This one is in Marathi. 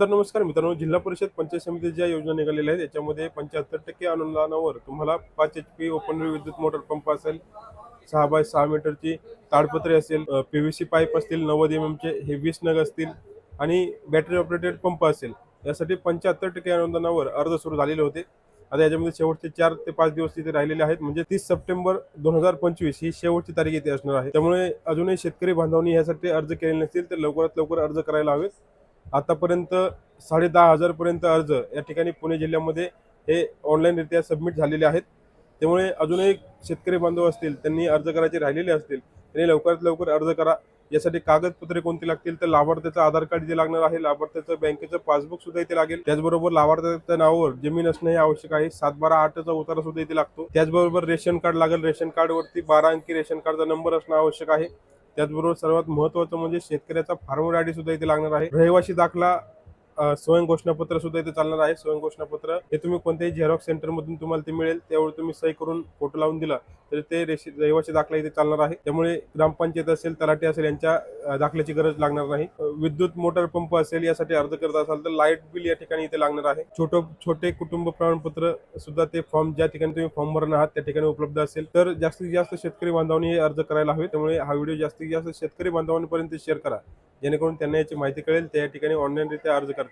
नमस्कार मित्रांनो, जिल्हा परिषद पंचायत समिती ज्या योजना निघालेल्या आहेत याच्यामध्ये 75% अनुदानावर तुम्हाला 5 HP ओपन विद्युत मोटर पंप असेल, 6 बाय 6 मीटरची ताडपत्री असेल, PVC पाईप असतील 90 चे, हे 20 नग असतील आणि बॅटरी ऑपरेटेड पंप असेल, यासाठी 75% अनुदानावर अर्ज सुरू झालेले होते. आता याच्यामध्ये शेवटचे 4 ते 5 दिवस तिथे राहिलेले आहेत. म्हणजे 30 सप्टेंबर 2025 ही शेवटची तारीख इथे असणार आहे. त्यामुळे अजूनही शेतकरी बांधवांनी यासाठी अर्ज केले नसतील तर लवकरात लवकर अर्ज करायला हवेत. आतापर्यंत 10,500 पर्यंत अर्ज या ठिकाणी पुणे जिल्ह्यामध्ये हे ऑनलाईनरित्या सबमिट झालेले आहेत. त्यामुळे अजूनही शेतकरी बांधव असतील, त्यांनी अर्ज करायचे राहिलेले असतील, त्यांनी लवकरात लवकर अर्ज करा. यासाठी कागदपत्रे कोणती लागतील तर लाभार्थ्याचं आधार कार्ड इथे लागणार आहे, लाभार्थ्याचं बँकेचं पासबुक सुद्धा इथे लागेल. त्याचबरोबर लाभार्थ्याच्या नावावर जमीन असणं हे आवश्यक आहे. 7/12/8चा उतारा सुद्धा इथे लागतो. त्याचबरोबर रेशन कार्ड लागेल. रेशन कार्डवरती 12 अंकी रेशन कार्डचा नंबर असणं आवश्यक आहे. त्याचबरोबर सर्वात महत्त्वाचं म्हणजे शेतकऱ्याचा फार्मर आयडी सुद्धा इथे लागणार आहे. रहिवासी दाखला, स्वयं घोषणापत्र सुद्धा इथे चालणार आहे. स्वयं घोषणापत्र हे तुम्ही कोणत्याही झेरॉक्स सेंटर मधून तुम्हाला ते मिळेल, त्यावर तुम्ही सही करून फोटो लावून दिला तर ते रहिवासी दाखला इथे चालणार आहे. त्यामुळे ग्रामपंचायत असेल, तलाठी असेल यांच्या दाखल्याची गरज लागणार नाही. विद्युत मोटर पंप असेल यासाठी अर्ज करत असाल तर लाईट बिल या ठिकाणी इथे लागणार आहे. छोटे कुटुंब प्रमाणपत्र सुद्धा ते फॉर्म ज्या ठिकाणी तुम्ही फॉर्म भरणार आहात त्या ठिकाणी उपलब्ध असेल. तर जास्तीत जास्त शेतकरी बांधवांनी हे अर्ज करायला हवे. त्यामुळे हा व्हिडिओ जास्तीत जास्त शेतकरी बांधवांपर्यंत शेअर करा, जेणेकरून त्यांना याची माहिती कळेल, त्या ठिकाणी ऑनलाईनरित्या अर्ज करा.